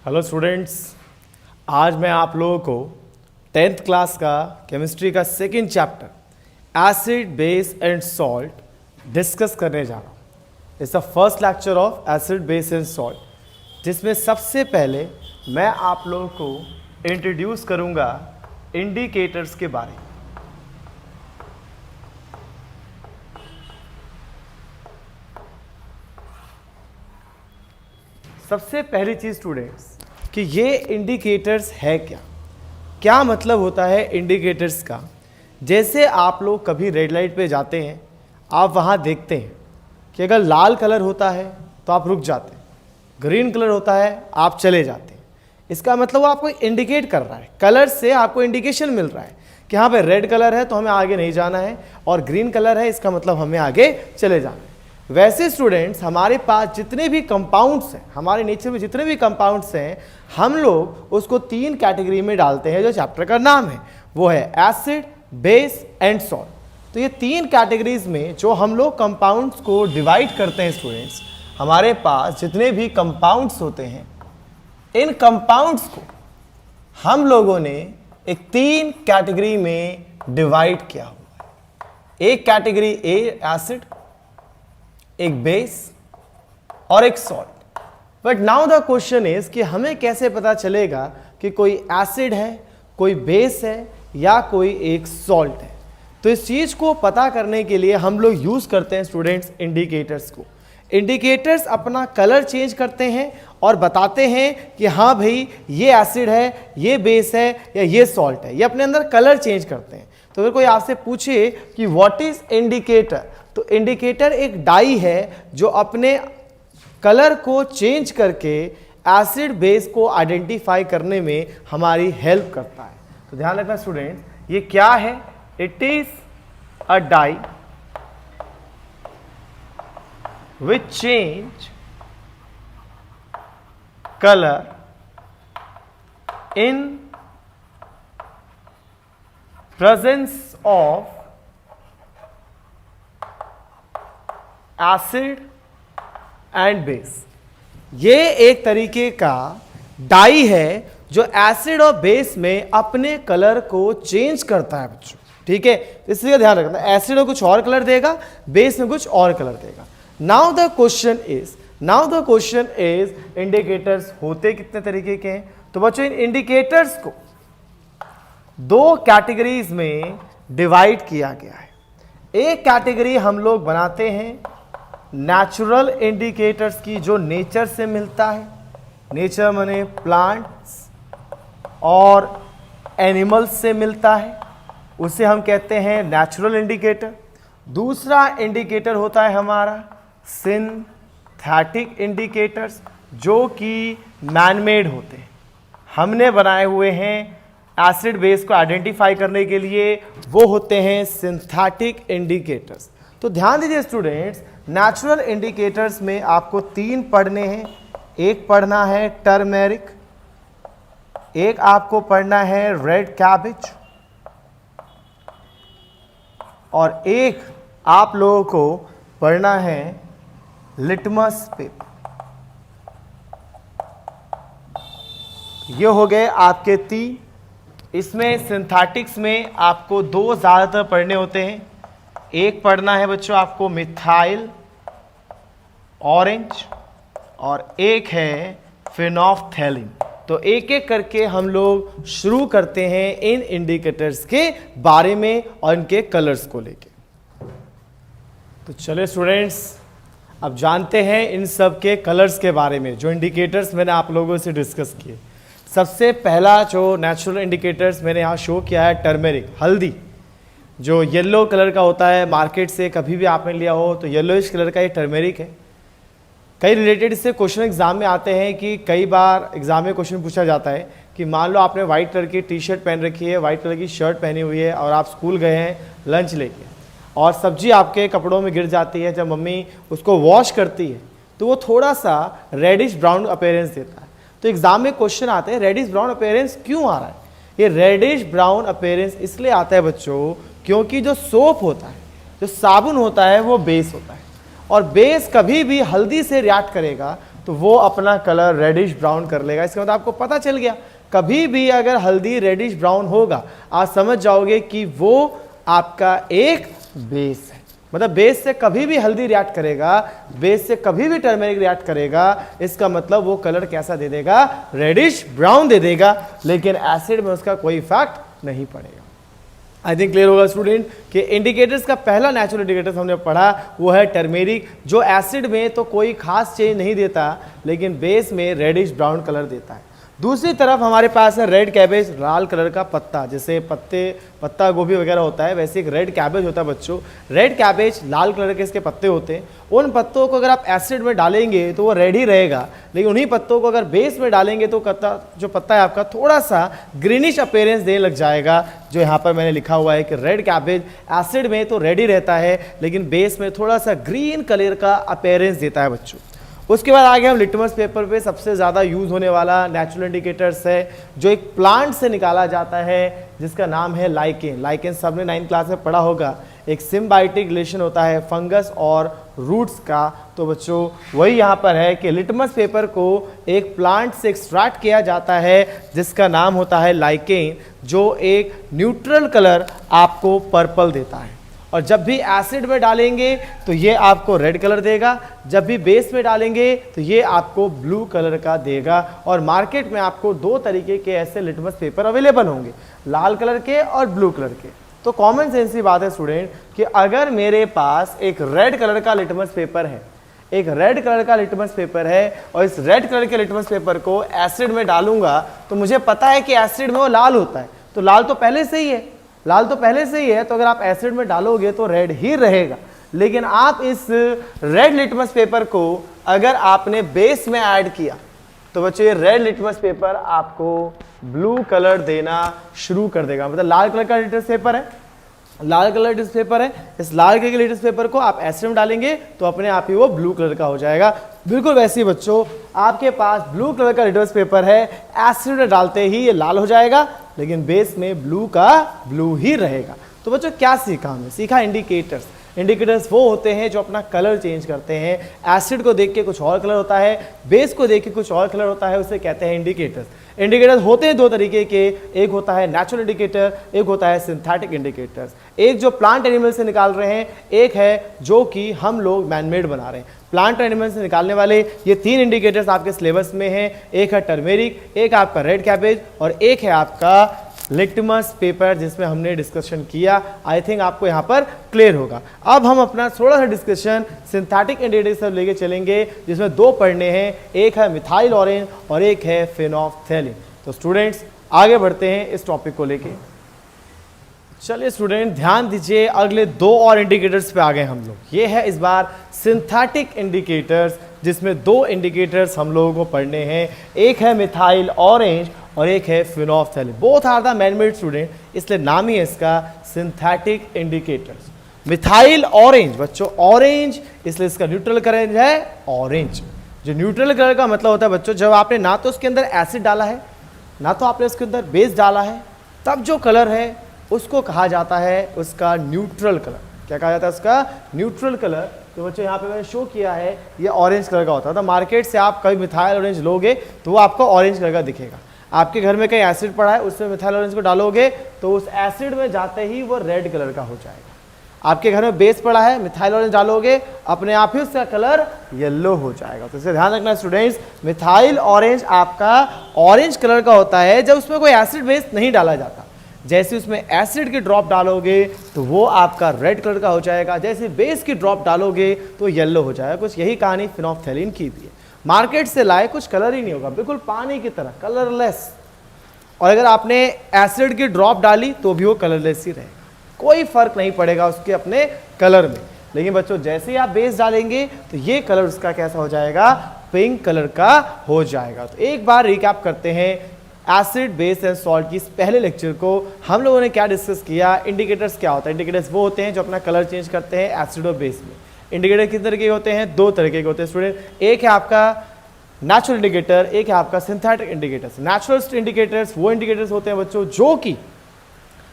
Hello students, आज मैं आप लोगों को 10th क्लास का केमिस्ट्री का second chapter acid base and salt discuss करने जा रहा हूँ। It's the first lecture of acid base and salt, जिसमें सबसे पहले मैं आप लोगों को इंट्रोड्यूस करूँगा इंडिकेटर्स के बारे में। सबसे पहली चीज़ स्टूडेंट्स कि ये इंडिकेटर्स है क्या मतलब होता है इंडिकेटर्स का। जैसे आप लोग कभी रेड लाइट पे जाते हैं, आप वहाँ देखते हैं कि अगर लाल कलर होता है तो आप रुक जाते हैं, ग्रीन कलर होता है आप चले जाते हैं। इसका मतलब वो आपको इंडिकेट कर रहा है, कलर से आपको इंडिकेशन मिल रहा है कि हाँ भाई रेड कलर है तो हमें आगे नहीं जाना है, और ग्रीन कलर है इसका मतलब हमें आगे चले जाना है। वैसे स्टूडेंट्स हमारे पास जितने भी कंपाउंड्स हैं, हमारे नेचर में जितने भी कंपाउंड्स हैं, हम लोग उसको 3 कैटेगरी में डालते हैं जो चैप्टर का नाम है, वो है एसिड, बेस एंड सॉल्ट। तो ये 3 कैटेगरीज में जो हम लोग कंपाउंड्स को डिवाइड करते हैं स्टूडेंट्स, हमारे पास जितने भी कंपाउंड्स होते हैं, इन कंपाउंड्स को हम लोगों ने एक 3 कैटेगरी में डिवाइड किया हुआ है। एक कैटेगरी ए एसिड, एक बेस और एक salt. But now the question is कि हमें कैसे पता चलेगा कि कोई एसिड है, कोई बेस है या कोई एक सॉल्ट है। तो इस चीज को पता करने के लिए हम लोग यूज करते हैं स्टूडेंट्स इंडिकेटर्स को। इंडिकेटर्स अपना कलर चेंज करते हैं और बताते हैं कि हाँ भाई ये एसिड है, ये बेस है या ये सॉल्ट है। ये अपने अंदर कलर चेंज करते हैं। तो अगर कोई आपसे पूछे कि व्हाट इज इंडिकेटर, तो इंडिकेटर एक डाई है जो अपने कलर को चेंज करके एसिड बेस को आइडेंटिफाई करने में हमारी हेल्प करता है। तो ध्यान रखना स्टूडेंट्स, ये क्या है? It is a dye which change colour in presence of acid and base. ये एक तरीके का डाई है जो एसिड और बेस में अपने कलर को चेंज करता है बच्चों, ठीक है। इसलिए ध्यान रखना, एसिड में कुछ और कलर देगा, बेस में कुछ और कलर देगा। Now the question is indicators होते कितने तरीके के हैं? तो बच्चों इन इंडिकेटर्स को 2 कैटेगरीज में डिवाइड किया गया है। एक कैटेगरी हम लोग बनाते हैं नेचुरल इंडिकेटर्स की, जो नेचर से मिलता है। नेचर माने प्लांट्स और एनिमल्स से मिलता है, उसे हम कहते हैं नेचुरल इंडिकेटर। दूसरा इंडिकेटर होता है हमारा सिंथेटिक इंडिकेटर्स, जो कि मैनमेड होते हैं, हमने बनाए हुए हैं एसिड बेस को आइडेंटिफाई करने के लिए, वो होते हैं सिंथेटिक इंडिकेटर्स। तो ध्यान दीजिए स्टूडेंट्स, नेचुरल इंडिकेटर्स में आपको 3 पढ़ने हैं। एक पढ़ना है टर्मेरिक, एक आपको पढ़ना है रेड कैबेज, और एक आप लोगों को पढ़ना है लिटमस पेपर। ये हो गए आपके 3। इसमें सिंथेटिक्स में आपको 2 ज़्यादातर पढ़ने होते हैं। एक पढ़ना है बच्चों आपको मिथाइल ऑरेंज, और एक है फिनोल्फथैलीन। तो एक एक करके हम लोग शुरू करते हैं इन इंडिकेटर्स के बारे में और इनके कलर्स को लेके। तो चले स्टूडेंट्स, अब जानते हैं इन सब के कलर्स के बारे में, जो इंडिकेटर्स मैंने आप लोगों से डिस्कस किए। सबसे पहला जो नेचुरल इंडिकेटर्स मैंने यहाँ शो किया है टर्मेरिक, हल्दी, जो येलो कलर का होता है। मार्केट से कभी भी आपने लिया हो तो येलोइश कलर का ये टर्मेरिक है। कई रिलेटेड इससे क्वेश्चन एग्जाम में आते हैं कि कई बार एग्जाम में क्वेश्चन पूछा जाता है कि मान लो आपने व्हाइट कलर की टी शर्ट पहन रखी है, व्हाइट कलर की शर्ट पहनी हुई है, और आप स्कूल गए हैं लंच लेके, और सब्जी आपके कपड़ों में गिर जाती है। जब मम्मी उसको वॉश करती है तो वो थोड़ा सा रेडिश ब्राउन अपीयरेंस देता है। तो एग्जाम में क्वेश्चन आते हैं रेडिश ब्राउन अपीयरेंस क्यों आ रहा है? ये रेडिश ब्राउन अपीयरेंस इसलिए आता है बच्चों क्योंकि जो सोप होता है, जो साबुन होता है, वो बेस होता है, और बेस कभी भी हल्दी से रिएक्ट करेगा तो वो अपना कलर रेडिश ब्राउन कर लेगा। इसका मतलब आपको पता चल गया, कभी भी अगर हल्दी रेडिश ब्राउन होगा आप समझ जाओगे कि वो आपका एक बेस है। मतलब बेस से कभी भी हल्दी रिएक्ट करेगा, बेस से कभी भी टर्मेरिक रिएक्ट करेगा, इसका मतलब वो कलर कैसा दे देगा, रेडिश ब्राउन दे देगा, लेकिन एसिड में उसका कोई इफेक्ट नहीं पड़ेगा। आई थिंक क्लियर होगा स्टूडेंट कि इंडिकेटर्स का पहला नेचुरल इंडिकेटर्स हमने पढ़ा वो है टर्मेरिक, जो एसिड में तो कोई खास चेंज नहीं देता लेकिन बेस में रेडिश ब्राउन कलर देता है। दूसरी तरफ हमारे पास है रेड कैबेज, लाल कलर का पत्ता, जैसे पत्ता गोभी वगैरह होता है वैसे एक रेड कैबेज होता है बच्चों। रेड कैबेज लाल कलर के इसके पत्ते होते हैं। उन पत्तों को अगर आप एसिड में डालेंगे तो वो रेड ही रहेगा, लेकिन उन्हीं पत्तों को अगर बेस में डालेंगे तो जो पत्ता है आपका थोड़ा सा ग्रीनिश अपीयरेंस देने लग जाएगा। जो यहाँ पर मैंने लिखा हुआ है कि रेड कैबेज एसिड में तो रेड ही रहता है लेकिन बेस में थोड़ा सा ग्रीन कलर का अपीयरेंस देता है बच्चों। उसके बाद आगे हम लिटमस पेपर पे सबसे ज़्यादा यूज़ होने वाला नेचुरल इंडिकेटर्स है जो एक प्लांट से निकाला जाता है जिसका नाम है लाइकेन। लाइकेन सबने 9th क्लास में पढ़ा होगा, एक सिम्बायोटिक रिलेशन होता है फंगस और रूट्स का। तो बच्चों वही यहाँ पर है कि लिटमस पेपर को एक प्लांट से एक्सट्रैक्ट किया जाता है जिसका नाम होता है लाइकेन, जो एक न्यूट्रल कलर आपको पर्पल देता है। और जब भी एसिड में डालेंगे तो ये आपको रेड कलर देगा, जब भी बेस में डालेंगे तो ये आपको ब्लू कलर का देगा। और मार्केट में आपको 2 तरीके के ऐसे लिटमस पेपर अवेलेबल होंगे, लाल कलर के और ब्लू कलर के। तो कॉमन सेंस की बात है स्टूडेंट कि अगर मेरे पास एक रेड कलर का लिटमस पेपर है, एक रेड कलर का लिटमस पेपर है और इस रेड कलर के लिटमस पेपर को एसिड में डालूंगा तो मुझे पता है कि एसिड में वो लाल होता है, तो लाल तो पहले से ही है, लाल तो पहले से ही है, तो अगर आप एसिड में डालोगे तो रेड ही रहेगा। लेकिन आप इस रेड लिटमस पेपर को अगर आपने बेस में ऐड किया तो बच्चों ये रेड लिटमस पेपर आपको ब्लू कलर देना शुरू कर देगा। मतलब लाल कलर का लिटमस पेपर है, लाल कलर लिटमस पेपर है, इस लाल कलर के लिटमस पेपर को आप एसिड में डालेंगे तो अपने आप ही वो ब्लू कलर का हो जाएगा। बिल्कुल वैसे ही बच्चों आपके पास ब्लू कलर का लिटमस पेपर है, एसिड में डालते ही ये लाल हो जाएगा लेकिन बेस में ब्लू का ब्लू ही रहेगा। तो बच्चों क्या सीखा हमने? सीखा इंडिकेटर्स। इंडिकेटर्स वो होते हैं जो अपना कलर चेंज करते हैं। एसिड को देख के कुछ और कलर होता है, बेस को देख के कुछ और कलर होता है, उसे कहते हैं इंडिकेटर्स। इंडिकेटर्स होते हैं 2 तरीके के, एक होता है नेचुरल इंडिकेटर, एक होता है सिंथेटिक इंडिकेटर्स। एक जो प्लांट एनिमल से निकाल रहे हैं, एक है जो कि हम लोग मैनमेड बना रहे हैं। प्लांट एनिमल से निकालने वाले ये 3 इंडिकेटर्स आपके सिलेबस में हैं, एक है टर्मेरिक, एक आपका रेड कैबेज और एक है आपका लिटमस पेपर जिसमें हमने डिस्कशन किया। आई थिंक आपको यहाँ पर क्लियर होगा। अब हम अपना थोड़ा सा डिस्कशन सिंथेटिक इंडिकेटर्स से लेके चलेंगे जिसमें 2 पढ़ने हैं, एक है मिथाइल ऑरेंज और एक है फेनोल्फथैलीन। तो स्टूडेंट्स आगे बढ़ते हैं इस टॉपिक को लेके। चलिए स्टूडेंट ध्यान दीजिए, अगले 2 और इंडिकेटर्स पे आ गए हम लोग। ये है इस बार सिंथेटिक इंडिकेटर्स जिसमें 2 इंडिकेटर्स हम लोगों को पढ़ने हैं, एक है मिथाइल ऑरेंज और एक है phenolphthalein. Both are the manmade student, इसलिए नाम ही है इसका सिंथेटिक इंडिकेटर्स। मिथाइल ऑरेंज बच्चों, ऑरेंज इसलिए इसका न्यूट्रल कलर है ऑरेंज। जो न्यूट्रल कलर का मतलब होता है बच्चों जब आपने ना तो उसके अंदर एसिड डाला है ना तो आपने उसके अंदर बेस डाला है, तब जो कलर है उसको कहा जाता है उसका न्यूट्रल कलर। क्या कहा जाता है उसका? Neutral colour. तो बच्चों यहाँ पे मैंने शो किया है ये ऑरेंज कलर का होता है। तो मार्केट से आप कभी मिथाइल ऑरेंज लोगे तो वो आपको ऑरेंज कलर का दिखेगा। आपके घर में कहीं एसिड पड़ा है उसमें मिथाइल ऑरेंज को डालोगे तो उस एसिड में जाते ही वो रेड कलर का हो जाएगा। आपके घर में बेस पड़ा है, मिथाइल ऑरेंज डालोगे अपने आप ही उसका कलर येलो हो जाएगा। तो इसे ध्यान रखना स्टूडेंट्स, मिथाइल ऑरेंज आपका ऑरेंज कलर का होता है जब उसमें कोई एसिड बेस नहीं डाला जाता। जैसे उसमें एसिड की ड्रॉप डालोगे तो वो आपका रेड कलर का हो जाएगा, जैसे बेस की ड्रॉप डालोगे तो येलो हो जाएगा। कुछ यही कहानी फेनोल्फथैलीन की भी है। मार्केट से लाए कुछ कलर ही नहीं होगा, बिल्कुल पानी की तरह कलरलेस। और अगर आपने एसिड की ड्रॉप डाली तो भी वो कलरलेस ही रहेगा, कोई फर्क नहीं पड़ेगा उसके अपने कलर में। लेकिन बच्चों जैसे ही आप बेस डालेंगे तो ये कलर उसका कैसा हो जाएगा? पिंक कलर का हो जाएगा। तो एक बार रिकैप करते हैं एसिड बेस एंड सॉल्ट की इस पहले लेक्चर को। हम लोगों ने क्या डिस्कस किया? इंडिकेटर्स क्या होता है? इंडिकेटर्स वो होते हैं जो अपना कलर चेंज करते हैं एसिड और बेस में। इंडिकेटर किस तरह के होते हैं? 2 तरह के होते हैं स्टूडेंट। एक है आपका नेचुरल इंडिकेटर, एक है आपका सिंथेटिक इंडिकेटर्स। नेचुरल इंडिकेटर्स वो इंडिकेटर्स होते हैं बच्चों जो कि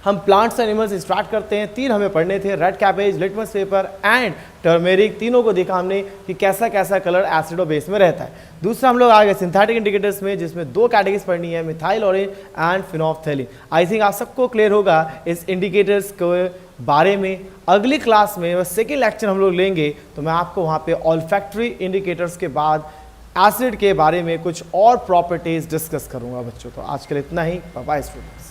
हम प्लांट्स एनिमल्स स्टार्ट करते हैं। 3 हमें पढ़ने थे, red cabbage, litmus paper and turmeric. तीनों को देखा हमने कि कैसा कैसा कलर एसिड और बेस में रहता है। दूसरा हम लोग आ गए सिंथेटिक इंडिकेटर्स में, जिसमें 2 कैटेगरीज पढ़नी है, methyl orange and phenolphthalein. I think आप सबको क्लियर होगा इस इंडिकेटर्स के बारे में। अगली क्लास में सेकेंड लेक्चर हम लोग लेंगे, तो मैं आपको वहाँ पे ऑल्फैक्टरी इंडिकेटर्स के बाद एसिड के बारे में कुछ और प्रॉपर्टीज डिस्कस करूँगा बच्चों। तो आज के लिए इतना ही। Bye bye students.